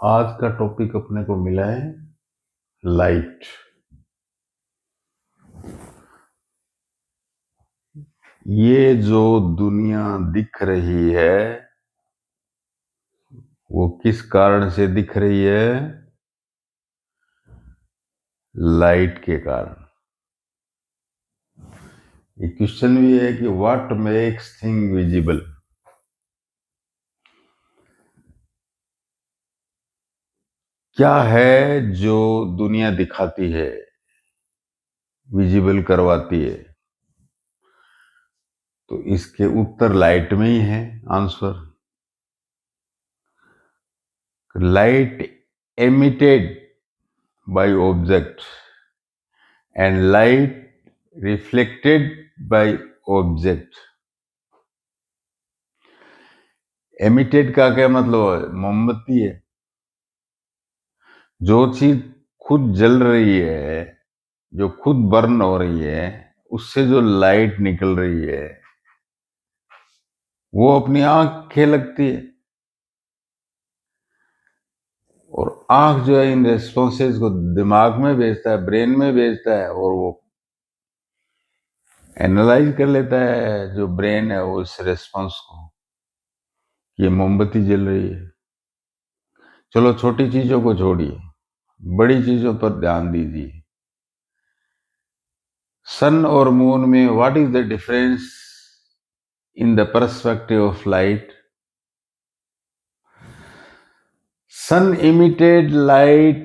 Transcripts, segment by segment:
आज का टॉपिक अपने को मिला है लाइट। ये जो दुनिया दिख रही है वो किस कारण से दिख रही है? लाइट के कारण। ये क्वेश्चन भी है कि व्हाट मेक्स थिंग विजिबल। क्या है जो दुनिया दिखाती है, विजिबल करवाती है? तो इसके उत्तर लाइट में ही है answer. Light emitted by object and light reflected by object. Emitted का क्या मतलब है? मोमबत्ती है। जो चीज खुद जल रही है, जो खुद बर्न हो रही है, उससे जो लाइट निकल रही है वो अपनी आंखें लगती है। और आंख जो है इन रेस्पॉन्सेज को दिमाग में भेजता है, ब्रेन में भेजता है, और वो एनालाइज कर लेता है जो ब्रेन है वो इस रेस्पॉन्स को, ये मोमबत्ती जल रही है। चलो छोटी चीजों को छोड़िए, बड़ी चीजों पर ध्यान दीजिए। सन और मून में what is the difference in the perspective of light? Sun emitted light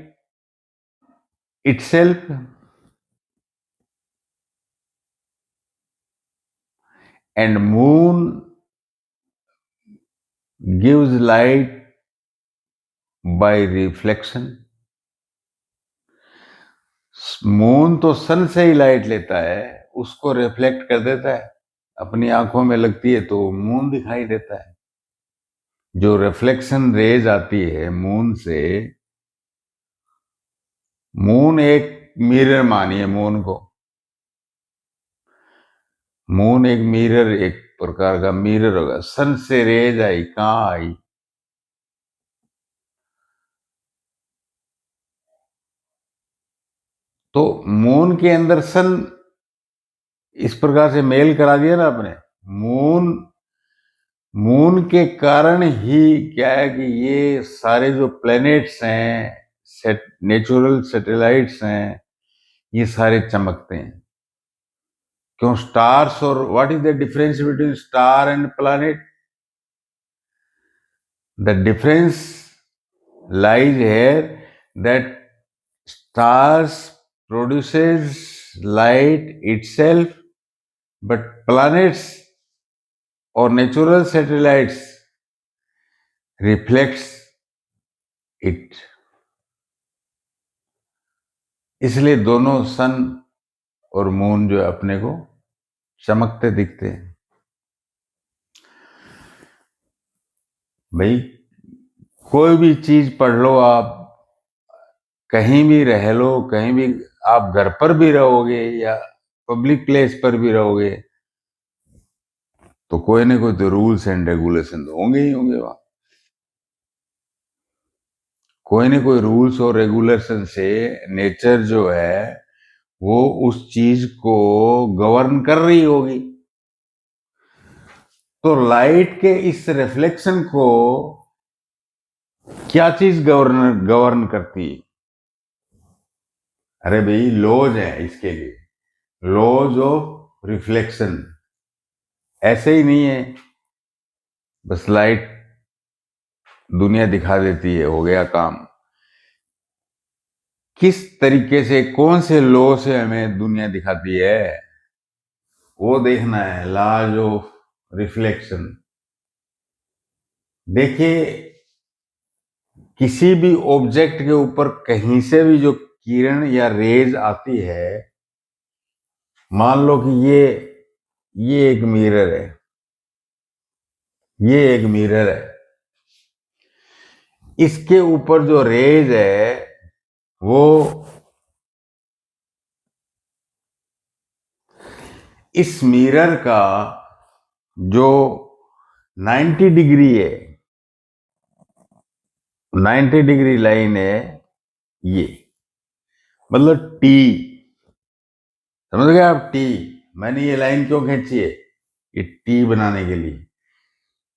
itself and moon gives light by reflection. Moon तो सन से ही लाइट लेता है, उसको रिफ्लेक्ट कर देता है, अपनी आंखों में लगती है तो मून दिखाई देता है। जो रिफ्लेक्शन रेज आती है मून से, मून एक मिरर मानिए मून को। मून एक मिरर, एक प्रकार का मिरर होगा। सन से रेज आई, कहां आई? तो मून के अंदर सन इस प्रकार से मेल करा दिया ना आपने। मून मून के कारण ही क्या है कि ये सारे जो प्लैनेट्स हैं, नेचुरल सैटेलाइट्स हैं, ये सारे चमकते हैं। क्यों? स्टार्स और what is the difference between star and planet? The difference lies here that stars produces light itself, but planets or natural satellites reflects it. इसलिए दोनों सन और मून जो है अपने को चमकते दिखते हैं। भाई कोई भी चीज पढ़ लो आप, कहीं भी रह लो, कहीं भी आप घर पर भी रहोगे या पब्लिक प्लेस पर भी रहोगे, तो कोई ना कोई तो रूल्स एंड रेगुलेशन तो होंगे ही होंगे। वहां कोई ना कोई रूल्स और रेगुलेशन से नेचर जो है वो उस चीज को गवर्न कर रही होगी। तो लाइट के इस रिफ्लेक्शन को क्या चीज गवर्न गवर्न करती है? अरे भाई लॉज है इसके लिए, लॉज ऑफ रिफ्लेक्शन। ऐसे ही नहीं है बस लाइट दुनिया दिखा देती है, हो गया काम। किस तरीके से, कौन से लॉ से हमें दुनिया दिखाती है वो देखना है। Laws of reflection. देखिए किसी भी ऑब्जेक्ट के ऊपर कहीं से भी जो किरण या रेज आती है, मान लो कि ये एक मिरर है, ये एक मिरर है, इसके ऊपर जो रेज है वो इस मिरर का जो 90 डिग्री है, 90 डिग्री लाइन है ये, मतलब टी, समझ गए आप? टी, मैंने ये लाइन क्यों खींची है? ये टी बनाने के लिए।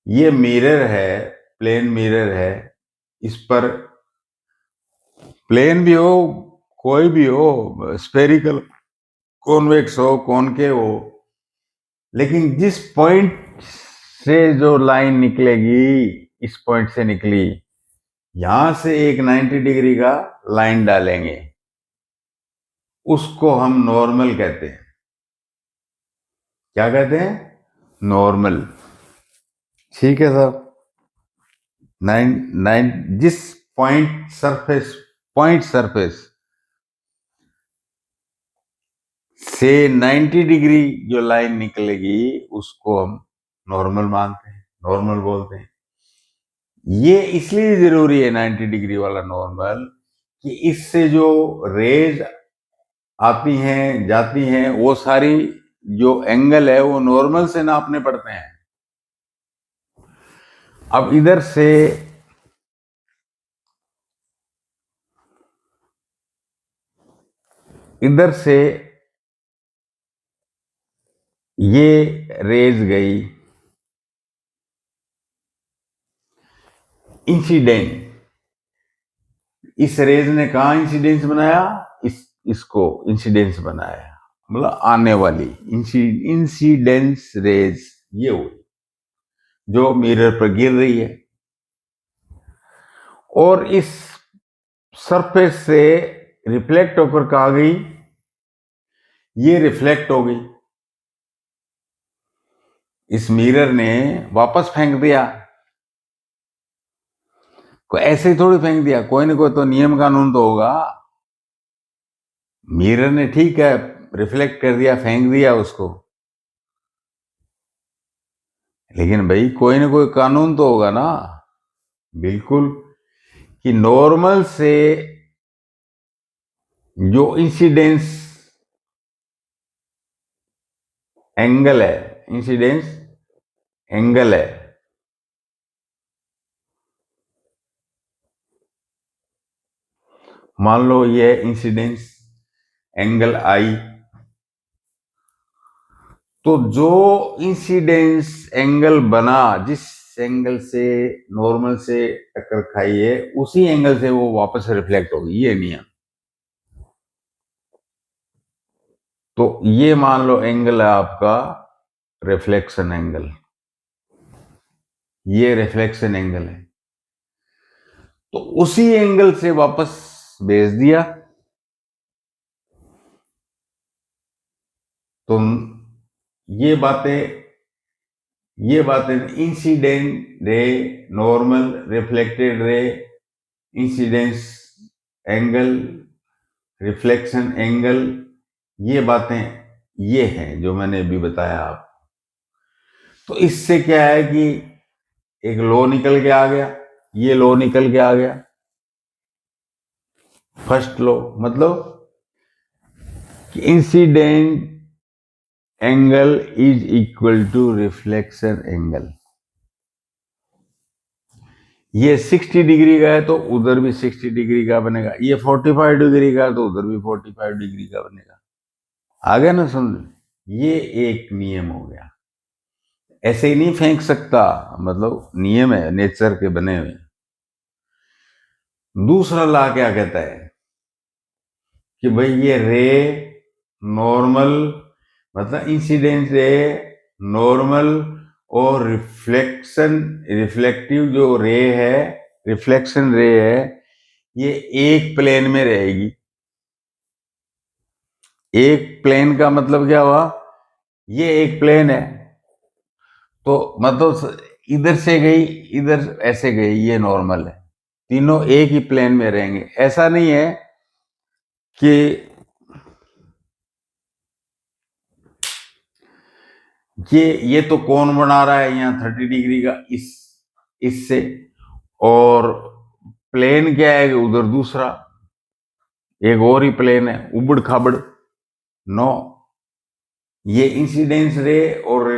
ये मिरर है, प्लेन मिरर है, इस पर प्लेन भी हो, कोई भी हो, स्फेरिकल, कॉन्वेक्स हो, कॉनकेव हो, लेकिन जिस पॉइंट से जो लाइन निकलेगी, इस पॉइंट से निकली, यहां से एक 90 डिग्री का लाइन डालेंगे, उसको हम नॉर्मल कहते हैं। क्या कहते हैं? नॉर्मल। ठीक है साहब। नाइन नाइन जिस पॉइंट सरफेस से 90 डिग्री जो लाइन निकलेगी, उसको हम नॉर्मल मानते हैं, नॉर्मल बोलते हैं। ये इसलिए जरूरी है 90 डिग्री वाला नॉर्मल, कि इससे जो रेज आती हैं जाती हैं, वो सारी जो एंगल है वो नॉर्मल से नापने पड़ते हैं। अब इधर से ये रेज गई, इंसिडेंट, इस रेज ने कहा इंसिडेंस बनाया, इसको इंसिडेंस बनाया, मतलब आने वाली इंसिडेंस रेज ये हुई जो मिरर पर गिर रही है, और इस सरफेस से रिफ्लेक्ट होकर कहा गई, ये रिफ्लेक्ट हो गई, इस मिरर ने वापस फेंक दिया। कोई ऐसे ही थोड़ी फेंक दिया, कोई ना कोई तो नियम कानून तो होगा। मिरर ने ठीक है रिफ्लेक्ट कर दिया, फेंक दिया उसको, लेकिन भाई कोई ना कोई कानून तो होगा ना। बिल्कुल, कि नॉर्मल से जो इंसिडेंस एंगल है, इंसिडेंस एंगल है, मान लो ये इंसिडेंस एंगल आई, तो जो इंसिडेंस एंगल बना, जिस एंगल से नॉर्मल से टक्कर खाई है, उसी एंगल से वो वापस रिफ्लेक्ट होगी, ये नियम। तो ये मान लो एंगल है आपका रिफ्लेक्शन एंगल, ये रिफ्लेक्शन एंगल है, तो उसी एंगल से वापस भेज दिया। तो ये बातें incident ray, normal, reflected ray, incidence angle, reflection angle, ये बातें ये हैं जो मैंने अभी बताया आप। तो इससे क्या है कि एक लॉ निकल के आ गया, ये लॉ निकल के आ गया, फर्स्ट लॉ, मतलब कि incident angle is equal to reflection angle. ये 60 डिग्री का है तो उधर भी 60 डिग्री का बनेगा, ये 45 डिग्री का है तो उधर भी 45 डिग्री का बनेगा। आ गया ना समझ? ये एक नियम हो गया, ऐसे ही नहीं फेंक सकता, मतलब नियम है नेचर के बने हुए। दूसरा लॉ क्या कहता है कि भाई ये रे नॉर्मल, मतलब इंसिडेंट रे, नॉर्मल और रिफ्लेक्टिव जो रे है, रिफ्लेक्शन रे है, ये एक प्लेन में रहेगी। एक प्लेन का मतलब क्या हुआ? ये एक प्लेन है, तो मतलब इधर से गई, इधर ऐसे गई, ये नॉर्मल है, तीनों एक ही प्लेन में रहेंगे। ऐसा नहीं है कि ये तो कौन बना रहा है यहाँ 30 डिग्री का इससे, और प्लेन क्या है उधर दूसरा एक और ही प्लेन है, उबड़ खाबड़। नो, ये इंसिडेंस रे और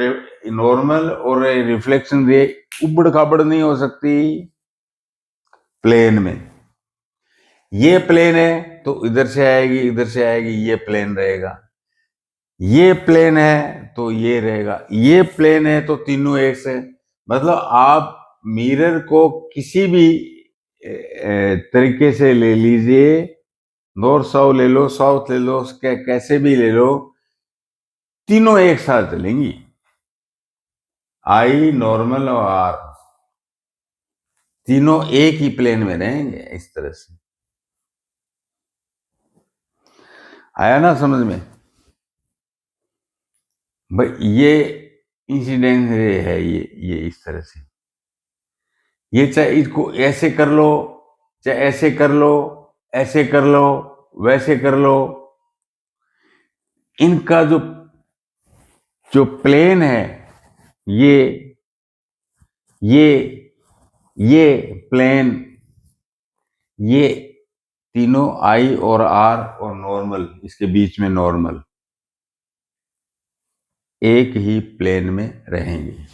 नॉर्मल और रिफ्लेक्शन रे उबड़ खाबड़ नहीं हो सकती, प्लेन में। ये प्लेन है तो इधर से आएगी, इधर से आएगी, ये प्लेन रहेगा। ये प्लेन है तो ये रहेगा, ये प्लेन है तो तीनों एक से। मतलब आप मिरर को किसी भी तरीके से ले लीजिए, नॉर्थ साउथ ले लो, साउथ ले लो, कैसे भी ले लो, तीनों एक साथ चलेंगी। आई, नॉर्मल और आर तीनों एक ही प्लेन में रहेंगे इस तरह से। आया ना समझ में भाई? ये इंसिडेंस है, ये इस तरह से। ये चाहे इसको ऐसे कर लो, चाहे ऐसे कर लो, ऐसे कर लो, वैसे कर लो, इनका जो जो प्लेन है, ये ये ये प्लेन, ये तीनों आई और आर और नॉर्मल, इसके बीच में नॉर्मल, एक ही प्लेन में रहेंगे।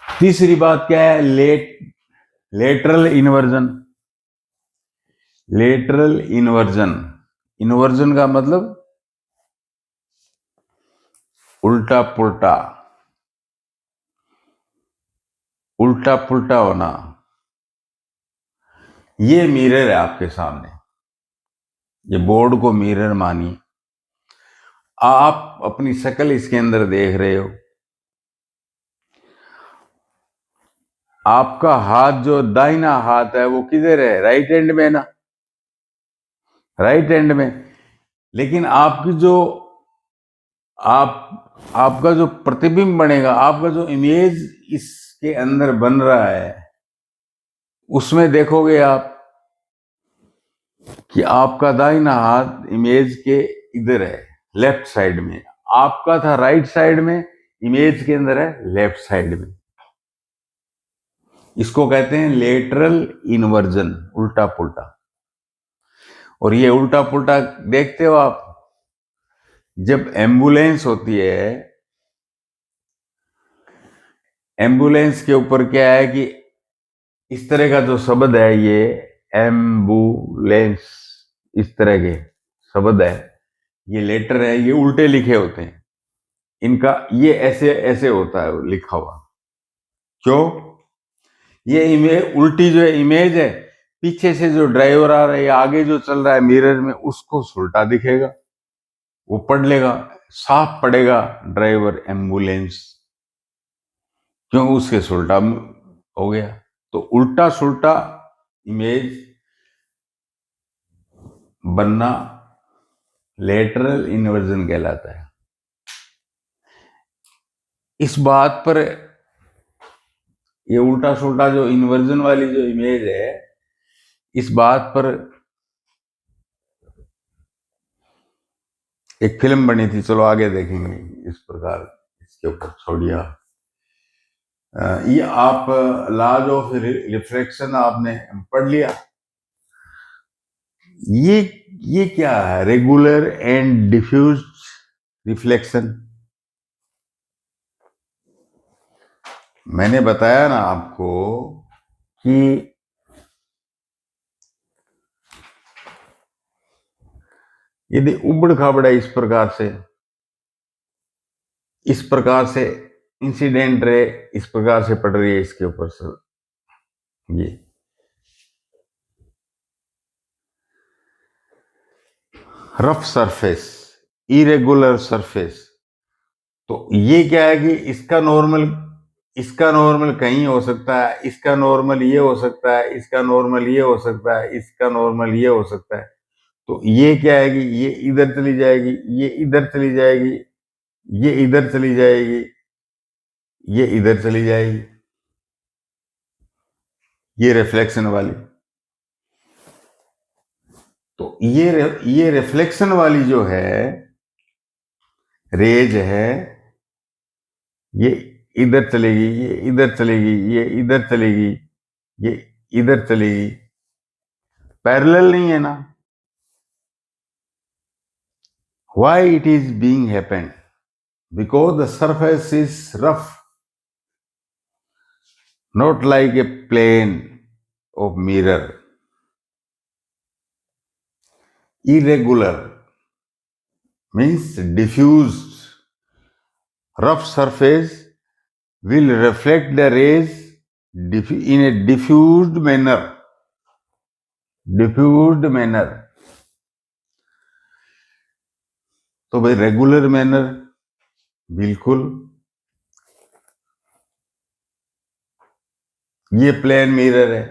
तीसरी बात क्या है? Lateral inversion. Lateral inversion, inversion का मतलब उल्टा पुल्टा, उल्टा पुल्टा होना। ये मिरर है आपके सामने, ये बोर्ड को मिरर मानिए। आप अपनी शक्ल इसके अंदर देख रहे हो। आपका हाथ जो दाहिना हाथ है वो किधर है? राइट हैंड में ना, राइट हैंड में। लेकिन आपकी जो आपका जो प्रतिबिंब बनेगा, आपका जो इमेज इसके अंदर बन रहा है, उसमें देखोगे आप कि आपका दाहिना हाथ इमेज के इधर है, लेफ्ट साइड में। आपका था राइट साइड में, इमेज के अंदर है लेफ्ट साइड में। इसको कहते हैं लेटरल इन्वर्जन, उल्टा पुल्टा। और ये उल्टा पुल्टा देखते हो आप जब एम्बुलेंस होती है। एम्बुलेंस के ऊपर क्या है कि इस तरह का जो शब्द है, ये एम्बुलेंस, इस तरह के शब्द है, ये लेटर है, ये उल्टे लिखे होते हैं। इनका ये ऐसे ऐसे होता है लिखा हुआ। क्यों? ये इमेज उल्टी जो है, इमेज है, पीछे से जो ड्राइवर आ रहा है या आगे जो चल रहा है मिरर में, उसको उल्टा दिखेगा, वो पढ़ लेगा, साफ पढ़ेगा ड्राइवर एम्बुलेंस। क्यों? उसके सुलटा हो गया। तो उल्टा सुलटा इमेज बनना लेटरल इन्वर्जन कहलाता है। इस बात पर, ये उल्टा सुल्टा जो इन्वर्जन वाली जो इमेज है, इस बात पर एक फिल्म बनी थी, चलो आगे देखेंगे इस प्रकार। इसके ऊपर छोड़िए। ये आप लॉज ऑफ रिफ्रैक्शन आपने पढ़ लिया। ये क्या है? Regular and diffuse reflection. मैंने बताया ना आपको कि यदि उबड़ खाबड़ है इस प्रकार से इंसिडेंट रे इस प्रकार से पड़ रही है इसके ऊपर से, ये रफ सरफेस, इरेगुलर सरफेस। तो ये क्या है कि इसका नॉर्मल कहीं हो सकता है, इसका नॉर्मल ये हो सकता है, इसका नॉर्मल ये हो सकता है, इसका नॉर्मल ये हो सकता है। तो ये क्या है कि ये इधर चली जाएगी, ये इधर चली जाएगी, ये इधर चली जाएगी, ये इधर चली जाएगी, ये रिफ्लेक्शन वाली। तो ये रिफ्लेक्शन वाली जो है रेज है, ये इधर चलेगी, ये इधर चलेगी, ये इधर चलेगी, ये इधर चलेगी। पैरेलल नहीं है ना। Why it is being happened? Because the surface is rough, not like a plane of mirror. Irregular means diffused. Rough surface will reflect the rays in a diffused manner. Diffused manner. तो भाई regular manner बिल्कुल, ये plane mirror है,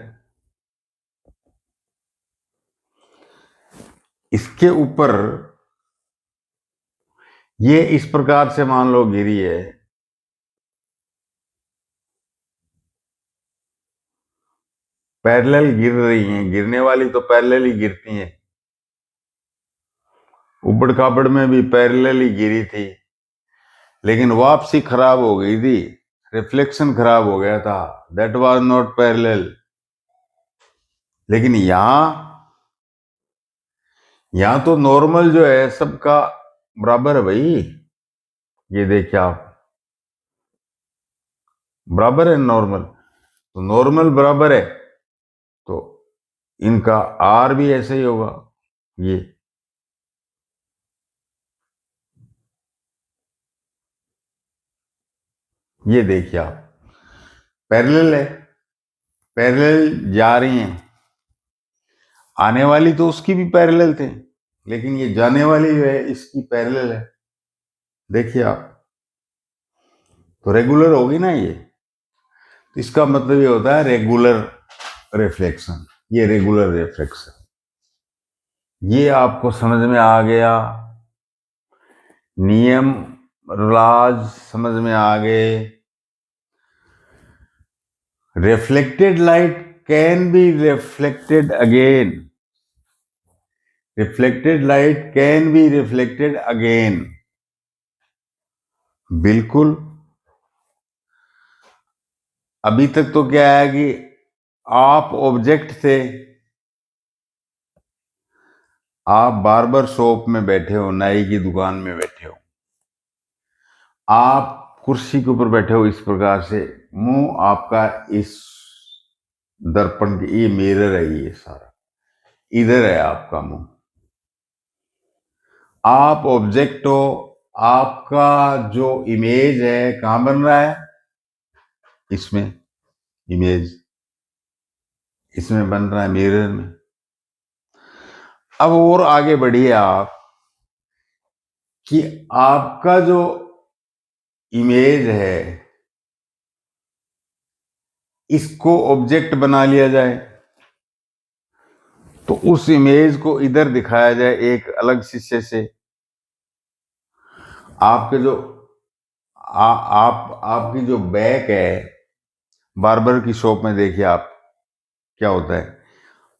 इसके ऊपर ये इस प्रकार से मान लो गिरी है, पैरेलल गिर रही हैं, गिरने वाली तो पैरेलल ही गिरती हैं, उबड़ खाबड़ में भी पैरेलल ही गिरी थी, लेकिन वापसी खराब हो गई थी, रिफ्लेक्शन खराब हो गया था, दैट वाज नॉट पैरेलल। लेकिन यहां तो नॉर्मल जो है सबका बराबर है भाई, ये देखिए आप, बराबर है नॉर्मल, तो नॉर्मल बराबर है तो इनका आर भी ऐसे ही होगा, ये देखिए आप, पैरेलल है, पैरेलल जा रही हैं, आने वाली तो उसकी भी पैरेलल थे, लेकिन ये जाने वाली जो है इसकी पैरेलल है, देखिए आप, तो रेगुलर होगी ना ये, तो इसका मतलब ये होता है रेगुलर रिफ्लेक्शन, ये रेगुलर रिफ्लेक्शन, ये आपको समझ में आ गया, नियम लॉज समझ में आ गए। Reflected light can be reflected again, reflected light can be reflected again, बिल्कुल। अभी तक तो क्या है कि आप ऑब्जेक्ट थे, आप बार्बर शॉप में बैठे हो, नाई की दुकान में बैठे हो, आप कुर्सी के ऊपर बैठे हो इस प्रकार से, मुंह आपका इस दर्पण के, ये मिरर है, ये सारा इधर है आपका मुंह, आप ऑब्जेक्ट हो, आपका जो इमेज है कहां बन रहा है, इसमें इमेज, इसमें बन रहा है मिरर में। अब और आगे बढ़िए आप कि आपका जो इमेज है इसको ऑब्जेक्ट बना लिया जाए, तो उस इमेज को इधर दिखाया जाए एक अलग शीशे से, आपके जो आपकी जो बैक है, बार्बर की शॉप में देखिए आप क्या होता है,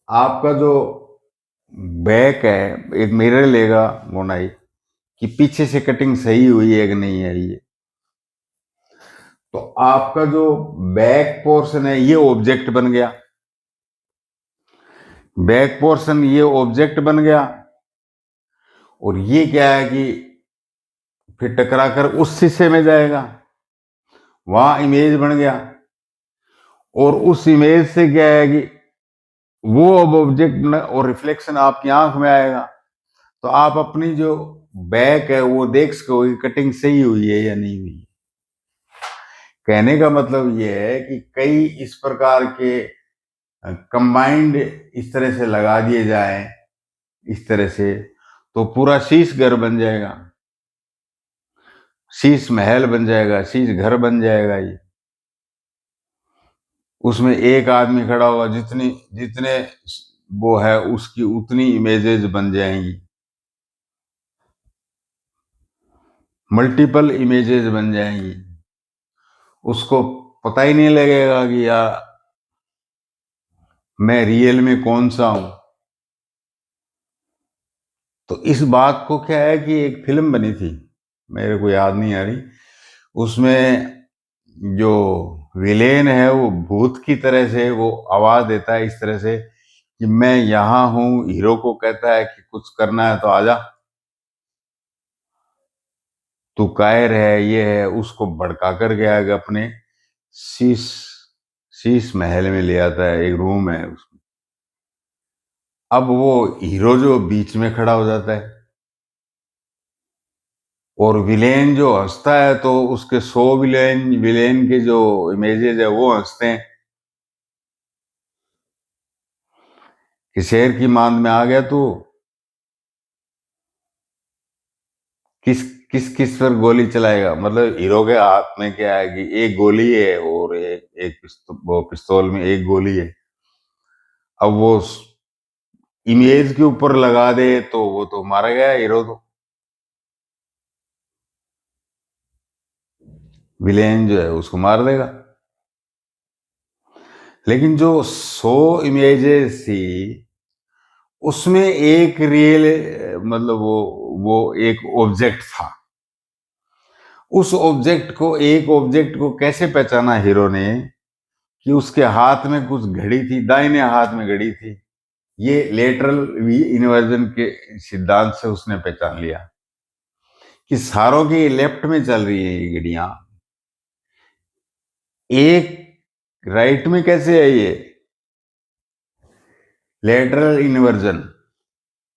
आपका जो बैक है एक मिरर लेगा मोनाई कि पीछे से कटिंग सही हुई है कि नहीं है, ये तो आपका जो बैक पोर्शन है ये ऑब्जेक्ट बन गया, बैक पोर्शन ये ऑब्जेक्ट बन गया, और ये क्या है कि फिर टकराकर उस शीशे में जाएगा, वहां इमेज बन गया, और उस इमेज से क्या है कि वो अब ऑब्जेक्ट और रिफ्लेक्शन आपकी आंख में आएगा, तो आप अपनी जो बैक है वो देख सकोगे कटिंग सही हुई है या नहीं हुई। कहने का मतलब ये है कि कई इस प्रकार के कंबाइंड इस तरह से लगा दिए जाए, इस तरह से, तो पूरा शीश घर बन जाएगा, शीश महल बन जाएगा, शीश घर बन जाएगा, ये उसमें एक आदमी खड़ा होगा, जितनी जितने वो है उसकी उतनी इमेजेस बन जाएंगी, मल्टीपल इमेजेस बन जाएंगी, उसको पता ही नहीं लगेगा कि यार मैं रियल में कौन सा हूं। तो इस बात को क्या है कि एक फिल्म बनी थी, मेरे को याद नहीं आ रही, उसमें जो विलेन है वो भूत की तरह से वो आवाज देता है इस तरह से कि मैं यहां हूं, हीरो को कहता है कि कुछ करना है तो आजा, तू कायर है, ये है, उसको भड़का कर गया अपने शीश शीश महल में ले आता है, एक रूम है उसमें। अब वो हीरो जो बीच में खड़ा हो जाता है, और विलेन जो हंसता है तो उसके 100 विलेन विलेन के जो इमेजेस है वो हंसते हैं कि शेर की मांद में आ गया तू, किस किस किस पर गोली चलाएगा। मतलब हीरो के हाथ में क्या है कि एक गोली है, और एक वो पिस्तौल में एक गोली है। अब वो इमेज के ऊपर लगा दे तो वो तो मारा गया हीरो, तो विलेन जो है उसको मार देगा। लेकिन जो 100 इमेजेस थी उसमें एक रियल, मतलब वो एक ऑब्जेक्ट था। उस ऑब्जेक्ट को, एक ऑब्जेक्ट को कैसे पहचाना हीरो ने कि उसके हाथ में कुछ घड़ी थी, दाहिने हाथ में घड़ी थी। ये लेटरल वी इन्वर्जन के सिद्धांत से उसने पहचान लिया कि सारों की लेफ्ट में चल रही है ये घड़ियां, एक राइट में कैसे है ये, लेटरल इन्वर्जन।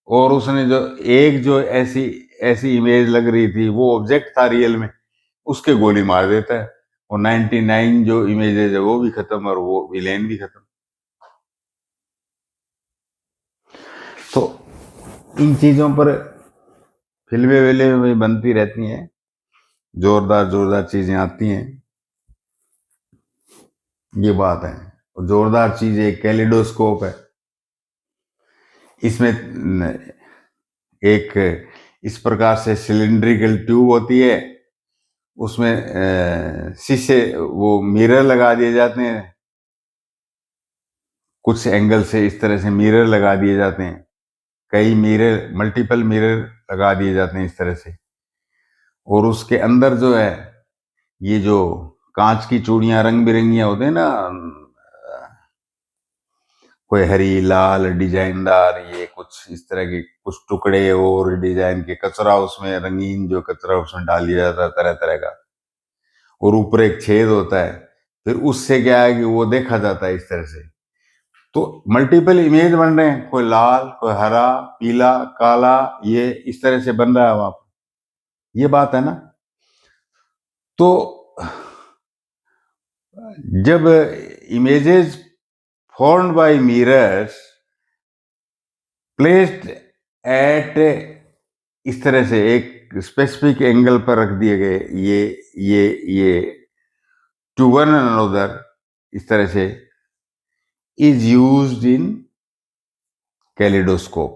और उसने जो एक जो ऐसी ऐसी इमेज लग रही थी वो ऑब्जेक्ट था रियल में, उसके गोली मार देता है, और 99 जो इमेजेस है वो भी खत्म और वो विलेन भी खत्म। तो इन चीजों पर फिल्में विल्में भी बनती रहती हैं, जोरदार जोरदार चीजें आती हैं, ये बात है। और जोरदार चीज एक कैलिडोस्कोप है। इसमें एक इस प्रकार से सिलिंड्रिकल ट्यूब होती है, उसमें शीशे वो मिरर लगा दिए जाते हैं, कुछ एंगल से इस तरह से मिरर लगा दिए जाते हैं, कई मिरर, मल्टीपल मिरर लगा दिए जाते हैं इस तरह से। और उसके अंदर जो है ये जो कांच की चूड़ियां रंग बिरंगियां होते हैं ना, कोई हरी लाल डिजाइनदार, ये कुछ इस तरह के कुछ टुकड़े और डिजाइन के कचरा, उसमें रंगीन जो कचरा उसमें डाल दिया जाता है तरह तरह का, और ऊपर एक छेद होता है। फिर उससे क्या है कि वो देखा जाता है इस तरह से। तो मल्टीपल इमेज बन रहे हैं, कोई लाल, कोई हरा, पीला, काला, ये इस तरह से बन रहा है वहां पर। ये बात है ना। तो जब images formed by mirrors placed at इस तरह से एक स्पेसिफिक एंगल पर रख दिए गए, ये टू वन अनदर, इस तरह से इज यूज्ड इन कैलिडोस्कोप।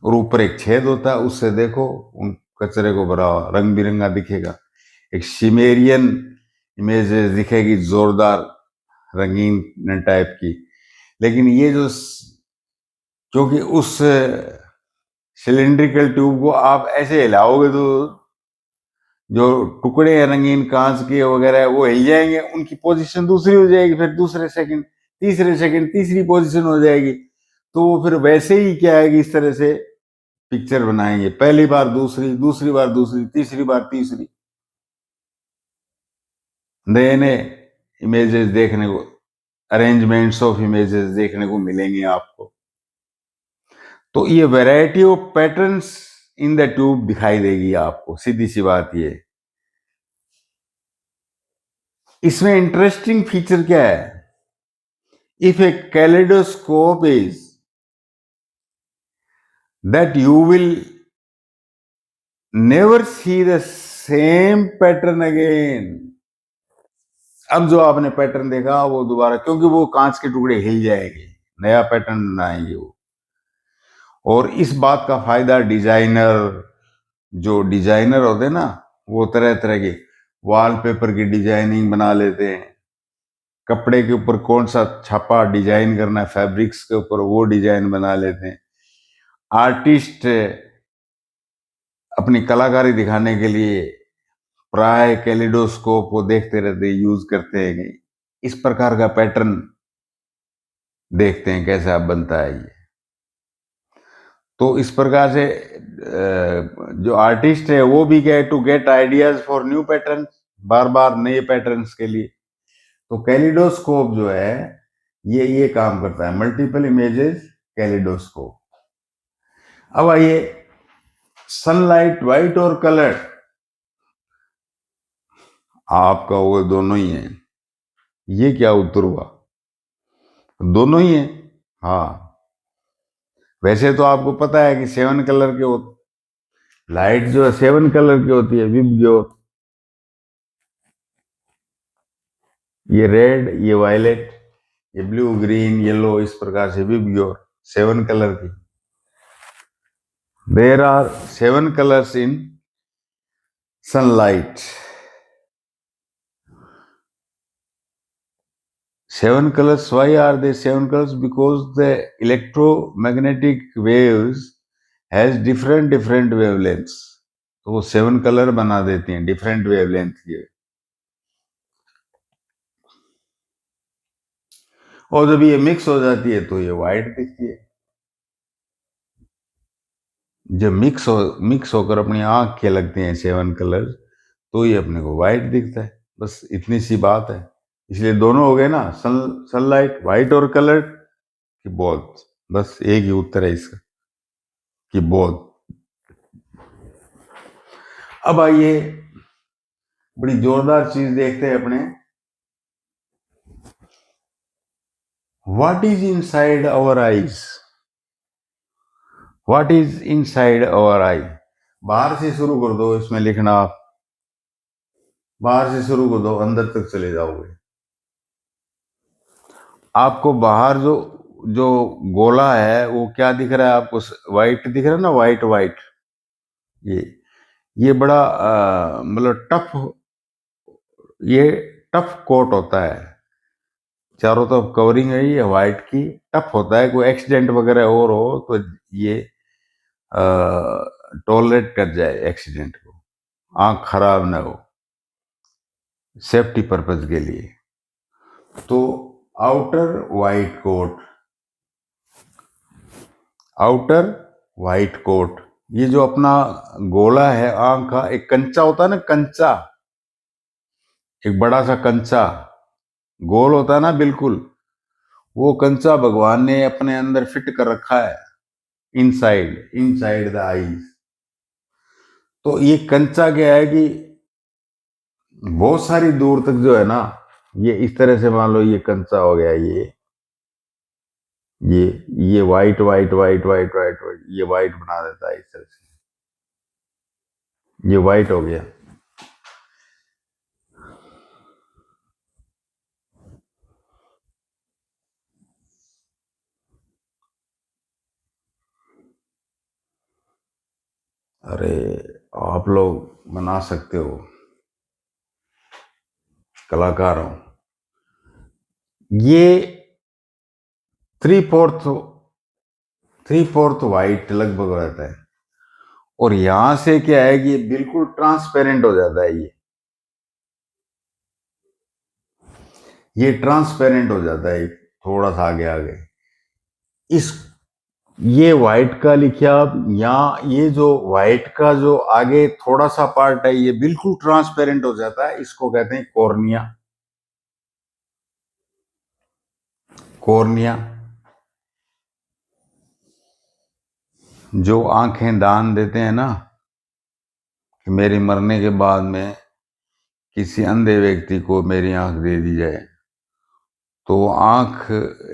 और ऊपर एक छेद होता है, उससे देखो उन कचरे को भरा हुआ रंग बिरंगा दिखेगा, एक सिमेरियन इमेज दिखेगी, जोरदार रंगीन टाइप की। लेकिन ये जो, क्योंकि उस सिलिंड्रिकल ट्यूब को आप ऐसे हिलाओगे तो जो टुकड़े हैं रंगीन कांच के वगैरह वो हिल जाएंगे, उनकी पोजीशन दूसरी हो जाएगी, फिर दूसरे सेकंड, तीसरे सेकंड तीसरी पोजीशन हो जाएगी। तो वो फिर वैसे ही क्या है कि इस तरह से पिक्चर बनाएंगे, पहली बार दूसरी, दूसरी बार दूसरी, तीसरी बार तीसरी, नए नए इमेजेस देखने को, अरेंजमेंट्स ऑफ इमेजेस देखने को मिलेंगे आपको। तो ये variety of patterns in the tube दिखाई देगी आपको, सीधी सी बात ये। इसमें इंटरेस्टिंग फीचर क्या है, if A kaleidoscope is that you will never see the same pattern again। अब जो आपने पैटर्न देखा वो दोबारा, क्योंकि वो कांच के टुकड़े हिल जाएंगे, नया पैटर्न बनाएंगे वो। और इस बात का फायदा डिजाइनर, जो डिजाइनर होते हैं ना, वो तरह तरह के वॉलपेपर की डिजाइनिंग बना लेते हैं, कपड़े के ऊपर कौन सा छापा डिजाइन करना है फैब्रिक्स के ऊपर, वो डिजाइन बना लेते हैं। आर्टिस्ट अपनी कलाकारी दिखाने के लिए प्राय कैलिडोस्कोप को देखते रहते हैं, यूज करते हैं, इस प्रकार का पैटर्न देखते हैं कैसा बनता है ये। तो इस प्रकार से जो आर्टिस्ट है वो भी क्या है, to get ideas for new pattern, बार बार नए पैटर्न्स के लिए। तो कैलिडोस्कोप जो है ये काम करता है, मल्टीपल इमेजेस कैलिडोस्कोप। अब आइए, सनलाइट व्हाइट और कलर, आपका वो दोनों ही है। ये क्या उत्तर हुआ? दोनों ही है। हाँ, वैसे तो आपको पता है कि 7 कलर के होते, लाइट जो है 7 कलर की होती है, विबग्योर, ये रेड, ये वायलेट, ये ब्लू, ग्रीन, येलो, इस प्रकार से विबग्योर 7 कलर की। There are 7 colours in sunlight. 7 colors. Why are they 7 colors? Because the electromagnetic waves has different wavelengths. तो वो 7 कलर बना देती हैं, डिफरेंट वेवलेंथ के। और जब ये मिक्स हो जाती है तो ये व्हाइट दिखती है। जब मिक्स होकर अपनी आंख के लगते हैं 7 कलर, तो ये अपने को व्हाइट दिखता है। बस इतनी सी बात है। इसलिए दोनों हो गए ना, सनलाइट व्हाइट और कलर की बोथ। बस एक ही उत्तर है इसका, कि बोथ। अब आइए, बड़ी जोरदार चीज देखते हैं अपने। What is inside our eyes? What is inside our eye? बाहर से शुरू कर दो, इसमें लिखना आप, बाहर से शुरू कर दो, अंदर तक चले जाओगे। आपको बाहर जो जो गोला है वो क्या दिख रहा है आपको? व्हाइट दिख रहा है ना, व्हाइट व्हाइट। ये बड़ा मतलब टफ, ये टफ कोट होता है, चारों तरफ कवरिंग है ये व्हाइट की, टफ होता है। कोई एक्सीडेंट वगैरह और हो तो ये टॉलरेट कर जाए एक्सीडेंट को, आंख खराब ना हो, सेफ्टी पर्पज के लिए। तो outer white coat, outer white coat, ये जो अपना गोला है आंख का, एक कंचा होता है ना, कंचा, एक बड़ा सा कंचा गोल होता है ना बिल्कुल, वो कंचा भगवान ने अपने अंदर फिट कर रखा है, इनसाइड द आईज। तो ये कंचा क्या है कि बहुत सारी दूर तक जो है ना, ये इस तरह से मान लो ये कंचा हो गया, ये ये white white white white white white, ये वाइट बना देता है इस तरह से, ये वाइट हो गया। अरे आप लोग बना सकते हो, कलाकार हो। ये 3/4 वाइट लगभग रहता है, और यहां से क्या है कि बिल्कुल ट्रांसपेरेंट हो जाता है, ये ट्रांसपेरेंट हो जाता है थोड़ा सा आगे आगे। इस ये व्हाइट का लिखिए आप, यहाँ ये जो व्हाइट का जो आगे थोड़ा सा पार्ट है ये बिल्कुल ट्रांसपेरेंट हो जाता है, इसको कहते हैं कॉर्निया। कॉर्निया जो आंखें दान देते हैं ना, कि मेरे मरने के बाद में किसी अंधे व्यक्ति को मेरी आंख दे दी जाए, तो आंख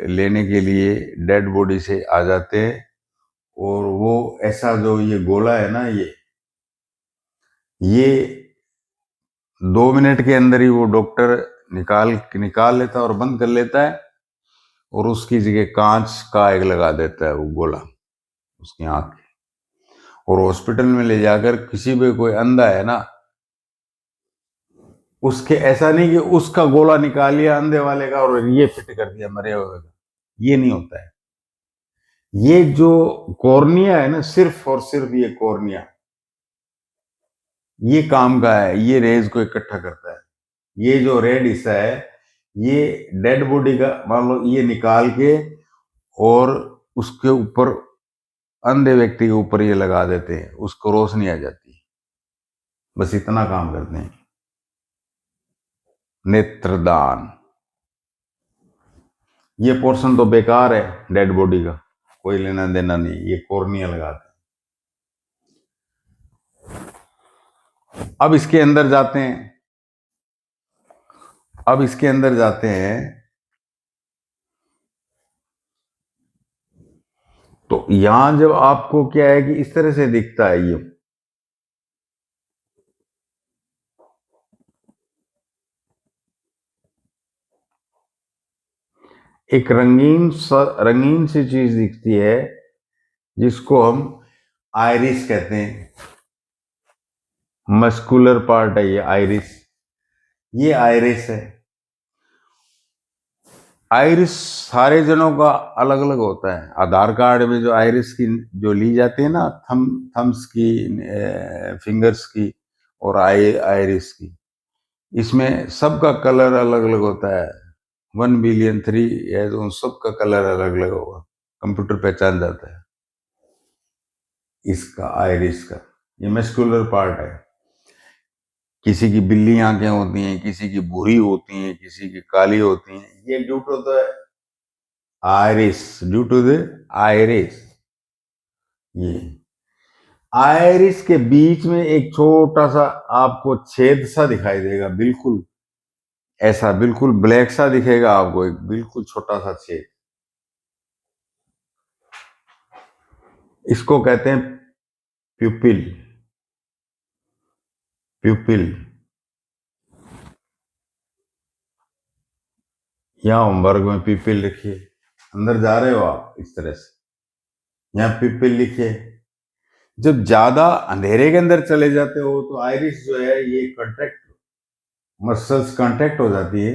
लेने के लिए डेड बॉडी से आ जाते हैं, और वो ऐसा जो ये गोला है ना, ये 2 मिनट के अंदर ही वो डॉक्टर निकाल लेता है और बंद कर लेता है, और उसकी जगह कांच का एक लगा देता है वो गोला उसकी आंख। और हॉस्पिटल में ले जाकर किसी भी कोई अंधा है ना, उसके ऐसा नहीं कि उसका गोला निकाल लिया अंधे वाले का और ये फिट कर दिया मरे हुए का, ये नहीं होता है। ये जो कॉर्निया है ना, सिर्फ और सिर्फ ये कॉर्निया ये काम का है, ये रेज को इकट्ठा करता है। ये जो रेड हिस्सा है ये डेड बॉडी का, मान लो ये निकाल के और उसके ऊपर अंधे व्यक्ति के ऊपर ये लगा देते हैं, उसको रोशनी आ जाती है। बस इतना काम करते हैं, नेत्रदान। ये पोर्शन तो बेकार है डेड बॉडी का, कोई लेना देना नहीं, ये कॉर्निया लगाते हैं। अब इसके अंदर जाते हैं, अब इसके अंदर जाते हैं तो यहां जब आपको क्या है कि इस तरह से दिखता है, ये एक रंगीन सी चीज दिखती है जिसको हम आइरिस कहते हैं। मस्कुलर पार्ट है ये आइरिस, ये आइरिस है। आइरिस सारे जनों का अलग अलग होता है। आधार कार्ड में जो आइरिस की जो ली जाती है ना, थम्स की, फिंगर्स की और आइरिस की, इसमें सबका कलर अलग अलग होता है। 1 बिलियन 3 है तो उन सबका कलर अलग अलग होगा, कंप्यूटर पहचान जाता है इसका, आइरिस का। ये मस्कुलर पार्ट है। किसी की बिल्ली आंखें होती हैं, किसी की भूरी होती हैं, किसी की काली होती हैं। ये due to the iris, due to the iris. ये आइरिस के बीच में एक छोटा सा आपको छेद सा दिखाई देगा, बिल्कुल ऐसा, बिल्कुल ब्लैक सा दिखेगा आपको, एक बिल्कुल छोटा सा छेद। इसको कहते हैं प्यूपिल। प्यूपिल, यहां होमवर्क में प्यूपिल लिखिए। अंदर जा रहे हो आप इस तरह से, यहां प्यूपिल लिखिए। जब ज्यादा अंधेरे के अंदर चले जाते हो तो आइरिस जो है ये कॉन्ट्रैक्ट, मसल्स कॉन्ट्रैक्ट हो जाती है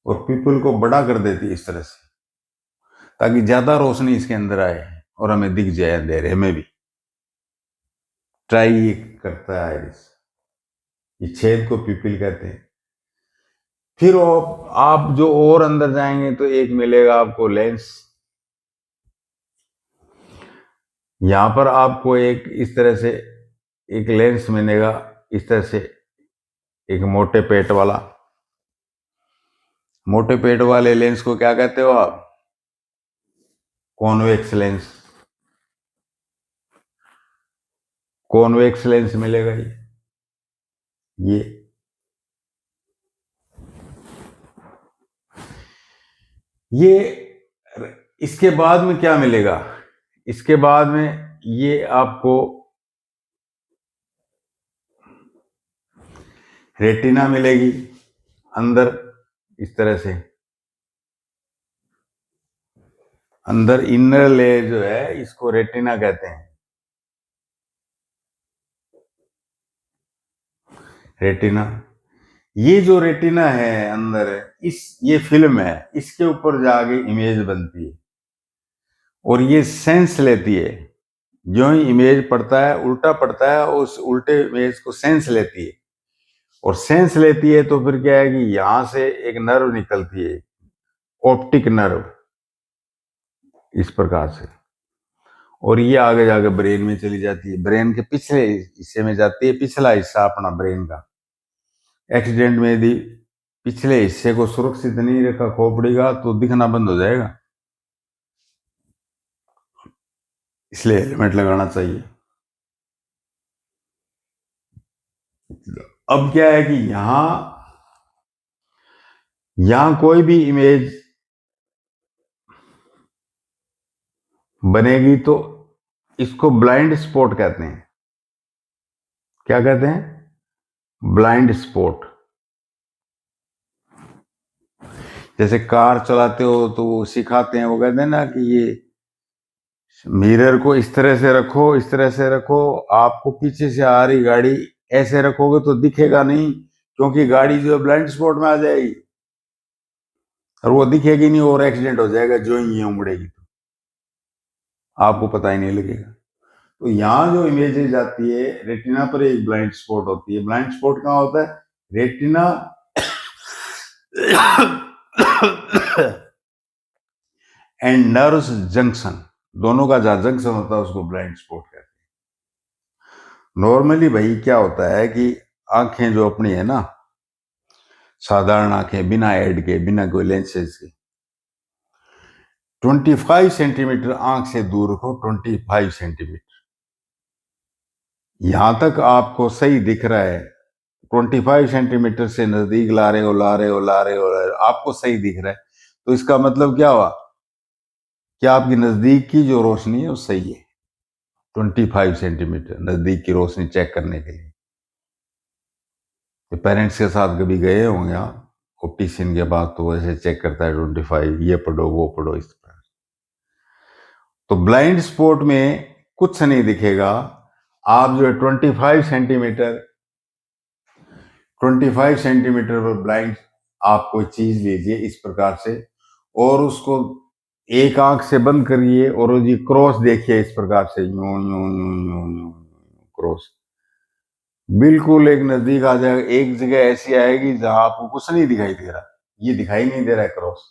और प्यूपिल को बड़ा कर देती है इस तरह से, ताकि ज्यादा रोशनी इसके अंदर आए और हमें दिख जाए अंधेरे में भी। ट्राई ये करता है आइरिस, ये छेद को प्यूपिल कहते हैं। फिर आप जो और अंदर जाएंगे तो एक मिलेगा आपको लेंस। यहां पर आपको एक इस तरह से एक लेंस मिलेगा, इस तरह से, एक मोटे पेट वाला। मोटे पेट वाले लेंस को क्या कहते हो आप? Convex lens. कॉन्वेक्स लेंस मिलेगा ये ये इसके बाद में क्या मिलेगा? इसके बाद में ये आपको रेटिना मिलेगी अंदर, इस तरह से अंदर इनर लेयर जो है इसको रेटिना कहते हैं। रेटिना, ये जो रेटिना है अंदर, ये फिल्म है, इसके ऊपर जाके इमेज बनती है और ये सेंस लेती है। जो ही इमेज पड़ता है, उल्टा पड़ता है, उस उल्टे इमेज को सेंस लेती है। और सेंस लेती है तो फिर क्या है कि यहां से एक नर्व निकलती है, ऑप्टिक नर्व, इस प्रकार से, और ये आगे जाके ब्रेन में चली जाती है। ब्रेन के पिछले हिस्से में जाती है, पिछला हिस्सा अपना ब्रेन का। एक्सीडेंट में यदि पिछले हिस्से को सुरक्षित नहीं रखा खोपड़ी का तो दिखना बंद हो जाएगा, इसलिए हेलमेट लगाना चाहिए। अब क्या है कि यहां कोई भी इमेज बनेगी तो इसको ब्लाइंड स्पॉट कहते हैं। क्या कहते हैं? Blind spot. जैसे कार चलाते हो तो वो सिखाते हैं, वो कहते हैं ना कि ये मिरर को इस तरह से रखो, इस तरह से रखो, आपको पीछे से आ रही गाड़ी ऐसे रखोगे तो दिखेगा नहीं, क्योंकि गाड़ी जो है ब्लाइंड स्पॉट में आ जाएगी और वो दिखेगी नहीं और एक्सीडेंट हो जाएगा, जो ही उमड़ेगी तो आपको पता ही नहीं लगेगा। तो यहाँ जो इमेजेज आती है, रेटिना पर एक ब्लाइंड स्पॉट होती है। ब्लाइंड स्पॉट कहाँ होता है? रेटिना एंड नर्व्स जंक्शन, दोनों का जहां जंक्शन होता है उसको ब्लाइंड स्पॉट कहते हैं। नॉर्मली भाई क्या होता है कि आंखें जो अपनी है ना, साधारण आंखें, बिना एड के, बिना कोई लेंसेज के, 25 सेंटीमीटर आंख से दूर रखो, 25 सेंटीमीटर। यहां तक आपको सही दिख रहा है, 25 सेंटीमीटर से नजदीक ला रहे हो, ला रहे हो, ला रहे हो, ला रहे हो, आपको सही दिख रहा है, तो इसका मतलब क्या हुआ कि आपकी नजदीक की जो रोशनी है वो सही है। 25 सेंटीमीटर नजदीक की रोशनी चेक करने के लिए। तो पेरेंट्स के साथ कभी गए होंगे आप ऑप्टिशियन के पास, तो वैसे चेक करता है 25, ये पढ़ो वो पढ़ो इस तरह। तो ब्लाइंड स्पॉट में कुछ नहीं दिखेगा। आप जो है 25 सेंटीमीटर पर ब्लाइंड आप कोई चीज लीजिए इस प्रकार से, और उसको एक आंख से बंद करिए और ये क्रॉस देखिए इस प्रकार से, यूं यूं यूं यूं यूं क्रॉस बिल्कुल एक नजदीक आ जाएगा। एक जगह ऐसी आएगी जहां आपको कुछ नहीं दिखाई दे रहा, ये दिखाई नहीं दे रहा है क्रॉस।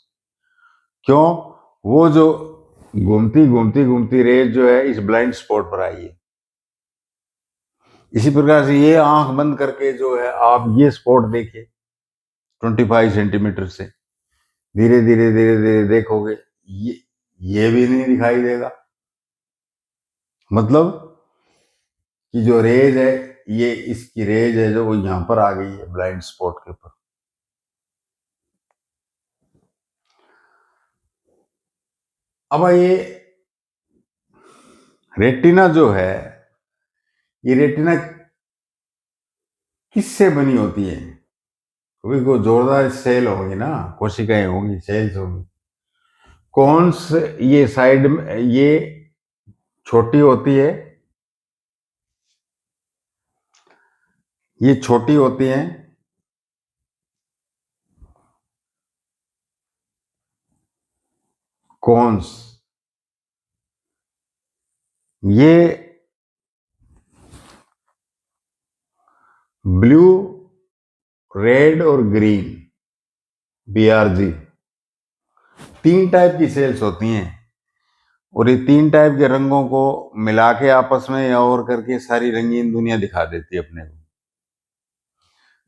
क्यों? वो जो घूमती घूमती घूमती रेज जो है इस ब्लाइंड स्पॉट पर आई है। इसी प्रकार से ये आंख बंद करके जो है आप ये स्पॉट देखिए 25 सेंटीमीटर से, धीरे धीरे धीरे धीरे देखोगे, ये भी नहीं दिखाई देगा। मतलब कि जो रेज है, ये इसकी रेज है जो वो यहां पर आ गई है ब्लाइंड स्पॉट के ऊपर। अब ये रेटिना जो है, ये रेटिना किससे बनी होती है? क्योंकि कोई जोरदार सेल होंगी ना, कोशिकाएं होंगी, सेल्स होंगी। कौन से ये साइड में ये छोटी होती है, ये छोटी होती है, कौन्स। ये ब्लू, रेड और ग्रीन, BRG, 3 टाइप की सेल्स होती हैं, और ये 3 टाइप के रंगों को मिला के आपस में या और करके सारी रंगीन दुनिया दिखा देती है अपने को।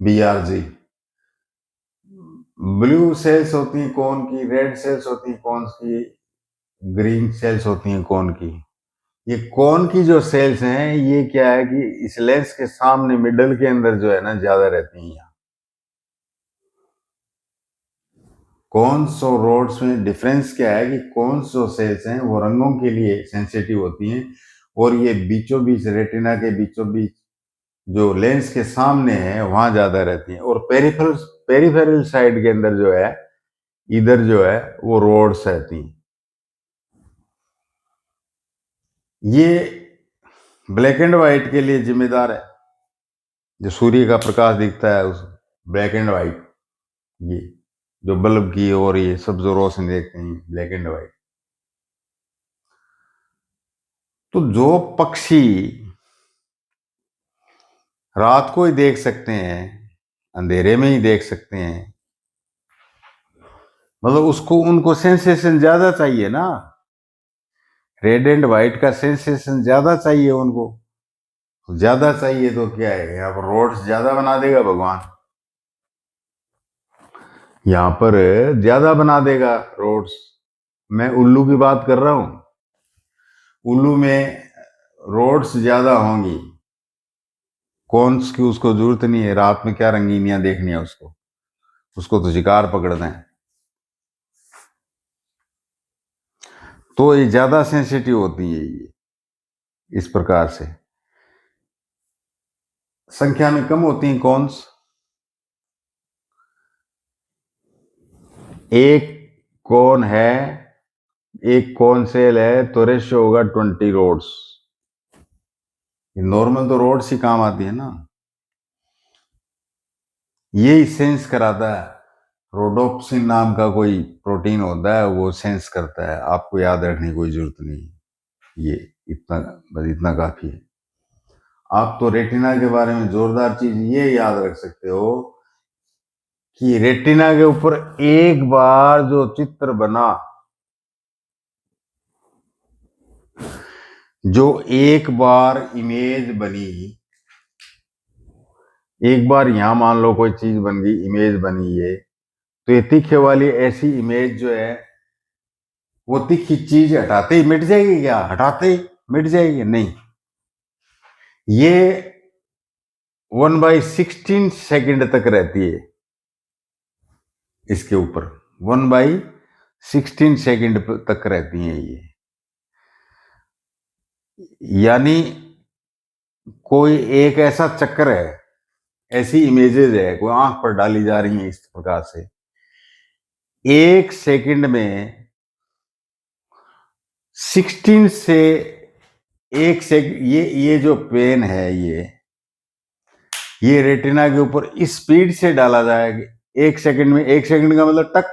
BRG ब्लू सेल्स होती हैं कौन की, रेड सेल्स होती हैं कौन की, ग्रीन सेल्स होती हैं कौन की। ये कौन की जो सेल्स हैं, ये क्या है कि इस लेंस के सामने मिडल के अंदर जो है ना ज्यादा रहती हैं। यहाँ कॉन्स और रोड्स में डिफरेंस क्या है कि कॉन्स जो सेल्स हैं वो रंगों के लिए सेंसिटिव होती हैं, और ये बीचों बीच रेटिना के बीचों बीच जो लेंस के सामने है वहां ज्यादा रहती हैं, और पेरिफेरल पेरिफेरल साइड के अंदर जो है, इधर जो है वो रोड्स रहती हैं। ये ब्लैक एंड व्हाइट के लिए जिम्मेदार है। जो सूर्य का प्रकाश दिखता है उस ब्लैक एंड व्हाइट, ये जो बल्ब की और ये सब जो रोशनी देखते हैं ब्लैक एंड व्हाइट। तो जो पक्षी रात को ही देख सकते हैं, अंधेरे में ही देख सकते हैं, मतलब उसको उनको सेंसेशन ज्यादा चाहिए ना, रेड एंड व्हाइट का सेंसेशन ज्यादा चाहिए उनको। ज्यादा चाहिए तो क्या है, यहाँ पर रोड्स ज्यादा बना देगा भगवान, यहाँ पर ज्यादा बना देगा रोड्स। मैं उल्लू की बात कर रहा हूं, उल्लू में रोड्स ज्यादा होंगी, कौन की उसको जरूरत नहीं है, रात में क्या रंगीनियां देखनी है उसको, उसको तो शिकार पकड़ना है। तो ये ज्यादा सेंसिटिव होती है ये इस प्रकार से, संख्या में कम होती हैं कॉन्स। एक कौन है, एक कौन सेल है तो रेशियो होगा 20 रोड्स। नॉर्मल तो रोड्स ही काम आती है ना, यही सेंस कराता है। रोडोप्सिन नाम का कोई प्रोटीन होता है, वो सेंस करता है, आपको याद रखने की कोई जरूरत नहीं। ये इतना बस इतना काफी है। आप तो रेटिना के बारे में जोरदार चीज ये याद रख सकते हो कि रेटिना के ऊपर एक बार जो चित्र बना, जो एक बार इमेज बनी, एक बार यहां मान लो कोई चीज बन गई, इमेज बनी है, तो ये तीखे वाली ऐसी इमेज जो है वो तीखी चीज हटाते ही मिट जाएगी क्या? हटाते ही मिट जाएगी? नहीं, ये 1/16 तक रहती है इसके ऊपर, 1/16 तक रहती हैं ये। यानी कोई एक ऐसा चक्कर है, ऐसी इमेजेस है, कोई आंख पर डाली जा रही है इस प्रकार से, 1 सेकंड में 16 से 1 सेकंड, ये जो पेन है, ये रेटिना के ऊपर इस स्पीड से डाला जाएगा 1 सेकंड में। 1 सेकंड का मतलब टक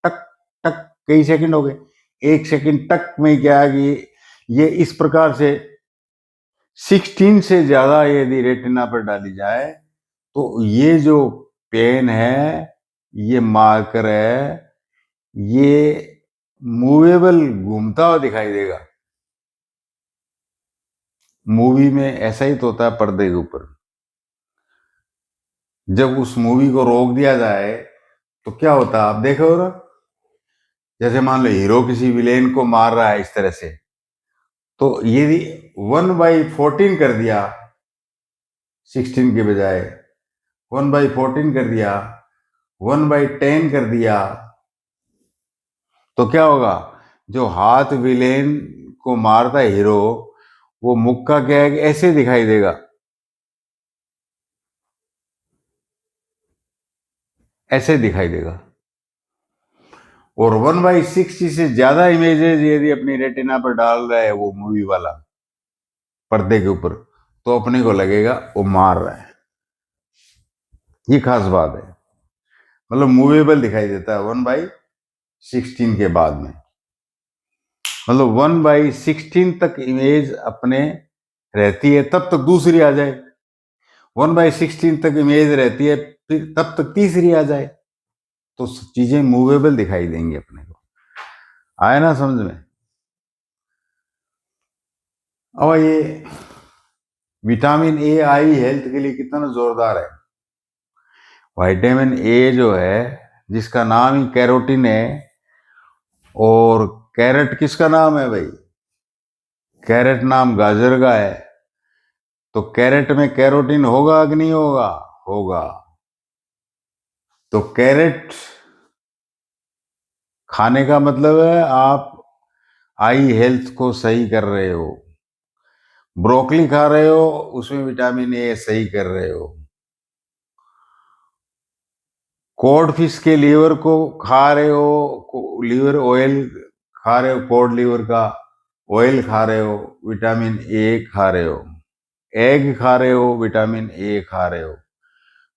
टक टक, कई सेकंड हो गए। 1 सेकंड टक में क्या है कि ये इस प्रकार से 16 से ज्यादा यदि रेटिना पर डाली जाए तो ये जो पेन है, ये मार्कर है, ये मूवेबल, घूमता हुआ दिखाई देगा। मूवी में ऐसा ही तो होता है पर्दे के ऊपर। जब उस मूवी को रोक दिया जाए तो क्या होता है, आप देखो ना, जैसे मान लो हीरो किसी विलेन को मार रहा है इस तरह से, तो यदि 1/14 कर दिया, 16 के बजाय 1/14 कर दिया, 1/10 कर दिया, तो क्या होगा? जो हाथ विलेन को मारता है हीरो, वो मुक्का क्या है कि ऐसे दिखाई देगा, ऐसे दिखाई देगा। और 1/60 से ज्यादा इमेजेस यदि अपनी रेटिना पर डाल रहा है वो मूवी वाला पर्दे के ऊपर, तो अपने को लगेगा वो मार रहा है। ये खास बात है, मतलब मूवेबल दिखाई देता है 1/16 के बाद में। मतलब 1/16 तक इमेज अपने रहती है, तब तक दूसरी आ जाए। 1/16 तक इमेज रहती है, फिर तब तक तीसरी आ जाए, तो चीजें मूवेबल दिखाई देंगी अपने को। आया ना समझ में? और ये विटामिन ए आई हेल्थ के लिए कितना जोरदार है। विटामिन ए जो है, जिसका नाम ही कैरोटीन है, और कैरेट किसका नाम है भाई? कैरेट नाम गाजर का है, तो कैरेट में कैरोटीन होगा कि नहीं होगा? होगा। तो कैरेट खाने का मतलब है आप आई हेल्थ को सही कर रहे हो। ब्रोकली खा रहे हो, उसमें विटामिन ए सही कर रहे हो। कोड फिश के लीवर को खा रहे हो, लीवर ऑयल खा रहे हो, कोड लीवर का ऑयल खा रहे हो, विटामिन ए खा रहे हो। एग खा रहे हो, विटामिन ए खा रहे हो।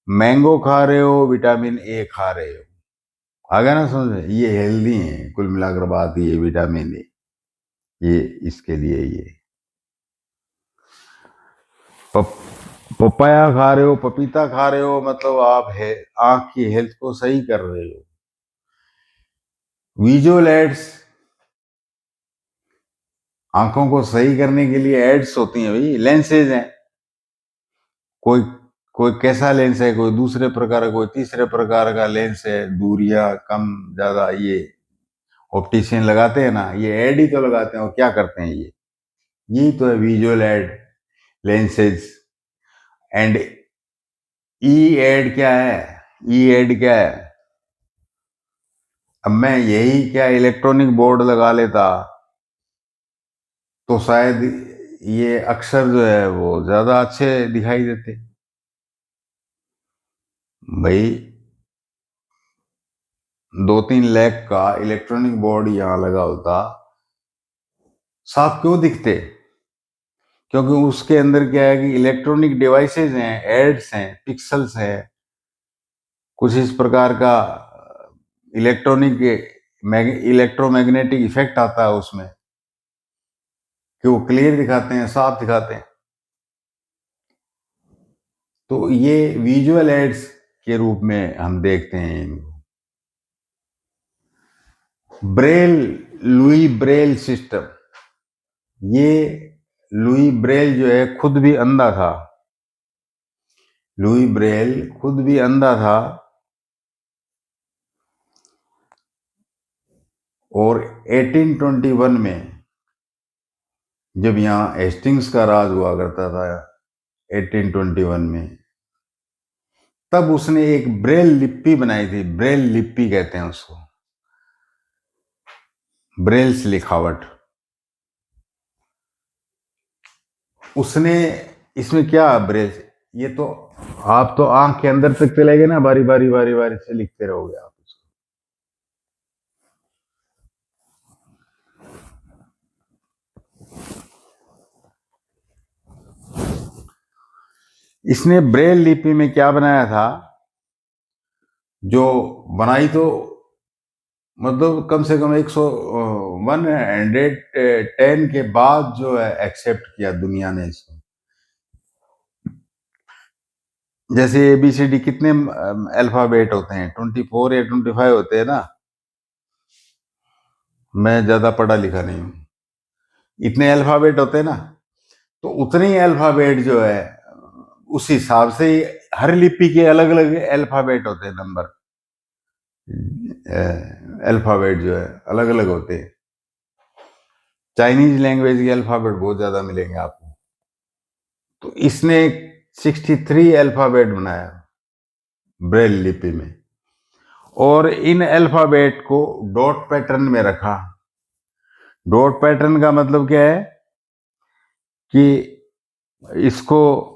मैंगो खा रहे हो, विटामिन ए खा रहे हो। आ गया ना समझ में? ये हेल्दी है, कुल मिलाकर बात ये विटामिन ए, ये इसके लिए ये पपाया खा रहे हो, पपीता खा रहे हो, मतलब आप है आंख की हेल्थ को सही कर रहे हो। विजुअल एड्स, आंखों को सही करने के लिए एड्स होती हैं भाई, लेंसेज हैं। कोई कोई कैसा लेंस है, कोई दूसरे प्रकार का, कोई तीसरे प्रकार का लेंस है, दूरियां कम ज्यादा, ये ऑप्टिशियन लगाते हैं ना, ये एड ही तो लगाते हैं। और क्या करते हैं ये? यही तो है visual aid, lenses. And E aid क्या है? ई एड क्या है? अब मैं यही क्या इलेक्ट्रॉनिक बोर्ड लगा लेता तो शायद ये अक्षर जो है वो ज्यादा अच्छे दिखाई देते भाई। 2-3 लाख का इलेक्ट्रॉनिक बोर्ड यहाँ लगा होता, साफ क्यों दिखते? क्योंकि उसके अंदर क्या है कि इलेक्ट्रॉनिक डिवाइसेस हैं, एड्स हैं, पिक्सल्स हैं, कुछ इस प्रकार का इलेक्ट्रॉनिक इलेक्ट्रोमैग्नेटिक इफेक्ट आता है उसमें, कि वो क्लियर दिखाते हैं, साफ दिखाते हैं। तो ये विजुअल एड्स के रूप में हम देखते हैं इनको। ब्रेल, लुई ब्रेल सिस्टम, ये लुई ब्रेल जो है खुद भी अंधा था। लुई ब्रेल खुद भी अंधा था, और 1821 में जब यहाँ हेस्टिंग्स का राज हुआ करता था 1821 में, तब उसने एक ब्रेल लिपि बनाई थी। ब्रेल लिपि कहते हैं उसको, ब्रेल्स लिखावट। उसने इसमें क्या ब्रेल, ये तो आप तो आंख के अंदर तक चले गए ना, बारी बारी बारी बारी से लिखते रहोगे आप उसको। इसने ब्रेल लिपि में क्या बनाया था, जो बनाई तो मतलब कम से कम 110 के बाद जो है एक्सेप्ट किया दुनिया ने इसको। जैसे ABCD कितने अल्फाबेट होते हैं, 24 या 25 होते हैं ना। मैं ज्यादा पढ़ा लिखा नहीं हूं, इतने अल्फाबेट होते हैं ना, तो उतने ही अल्फाबेट जो है उस हिसाब से हर लिपि के अलग अलग अल्फाबेट होते हैं, नंबर अल्फाबेट जो है अलग अलग होते हैं। चाइनीज लैंग्वेज के अल्फाबेट बहुत ज्यादा मिलेंगे आपको। तो इसने 63 अल्फाबेट बनाया ब्रेल लिपि में, और इन अल्फाबेट को डॉट पैटर्न में रखा। डॉट पैटर्न का मतलब क्या है कि इसको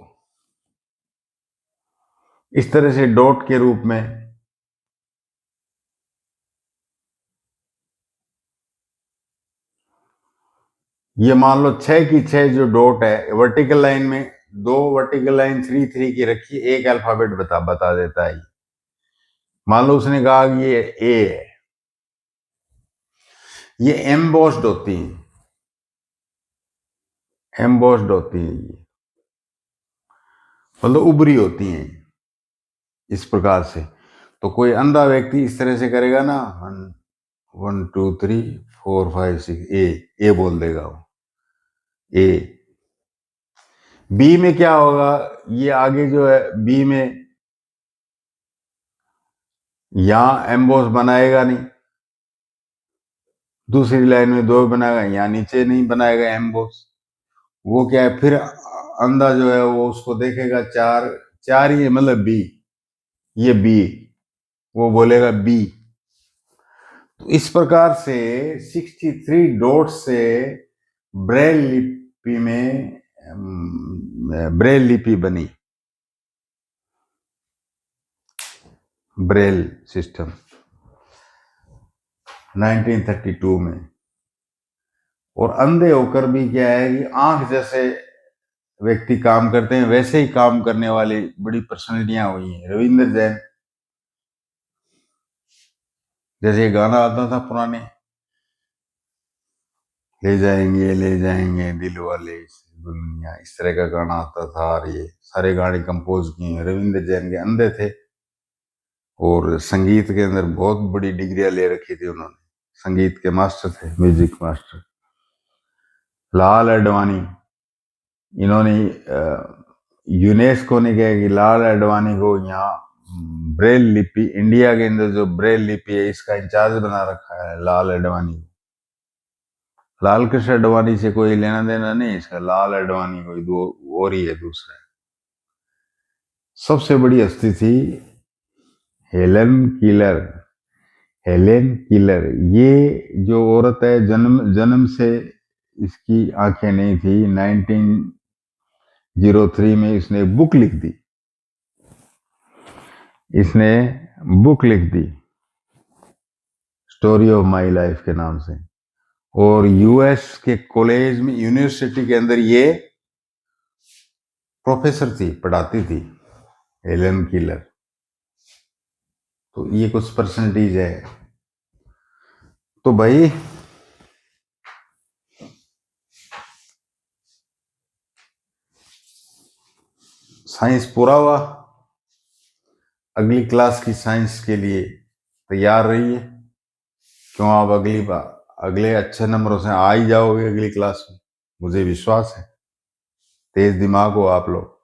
इस तरह से डॉट के रूप में, ये मान लो 6 की 6 जो डॉट है वर्टिकल लाइन में, 2 वर्टिकल लाइन 3 3 की रखी, एक अल्फाबेट बता देता है। मान लो उसने कहा कि ये ए है, ये एम्बोस्ड होती है, एम्बोस्ड होती है, ये मतलब उभरी होती हैं इस प्रकार से। तो कोई अंधा व्यक्ति इस तरह से करेगा ना, 1 2 3 4 5 6 ए बोल देगा वो, ए। बी में क्या होगा, ये आगे जो है बी में यहां एम्बोस बनाएगा नहीं, दूसरी लाइन में 2 बनाएगा, यहां नीचे नहीं बनाएगा एम्बोस। वो क्या है, फिर अंधा जो है वो उसको देखेगा 4 4 ही है, मतलब बी, ये बी, वो बोलेगा बी। तो इस प्रकार से 63 डॉट से ब्रेल लिपि में ब्रेल लिपि बनी, ब्रेल सिस्टम 1932 में। और अंधे होकर भी क्या है कि आंख जैसे व्यक्ति काम करते हैं, वैसे ही काम करने वाली बड़ी पर्सनैलिटियां हुई हैं। रविंद्र जैन, जैसे गाना आता था पुराने, ले जाएंगे दिल वाले दुनिया, इस तरह का गाना आता था। और ये सारे गाने कंपोज किए हैं रविंद्र जैन के, अंधे थे और संगीत के अंदर बहुत बड़ी डिग्रियां ले रखी थी उन्होंने, संगीत के मास्टर थे, म्यूजिक मास्टर। लाल अडवाणी, इन्होंने यूनेस्को ने कहा कि लाल अडवाणी को यहाँ ब्रेल लिपि, इंडिया के अंदर जो ब्रेल लिपि है इसका इंचार्ज बना रखा है लाल अडवाणी को। लाल कृष्ण अडवाणी से कोई लेना देना नहीं इसका, लाल अडवाणी कोई दो और ही है, दूसरा है। सबसे बड़ी हस्ती थी हेलन कीलर। हेलेन कीलर, ये जो औरत है जन्म से इसकी आंखें नहीं थी। 1903 में इसने बुक लिख दी, इसने बुक लिख दी स्टोरी ऑफ माई लाइफ के नाम से। और US के कॉलेज में, यूनिवर्सिटी के अंदर ये प्रोफेसर थी, पढ़ाती थी हेलन कीलर। तो ये कुछ परसेंटेज है। तो भाई साइंस पूरा हुआ। अगली क्लास की साइंस के लिए तैयार रहिए, क्यों आप अगली बार अगले अच्छे नंबरों से आ ही जाओगे अगली क्लास में, मुझे विश्वास है। तेज दिमाग हो आप लोग।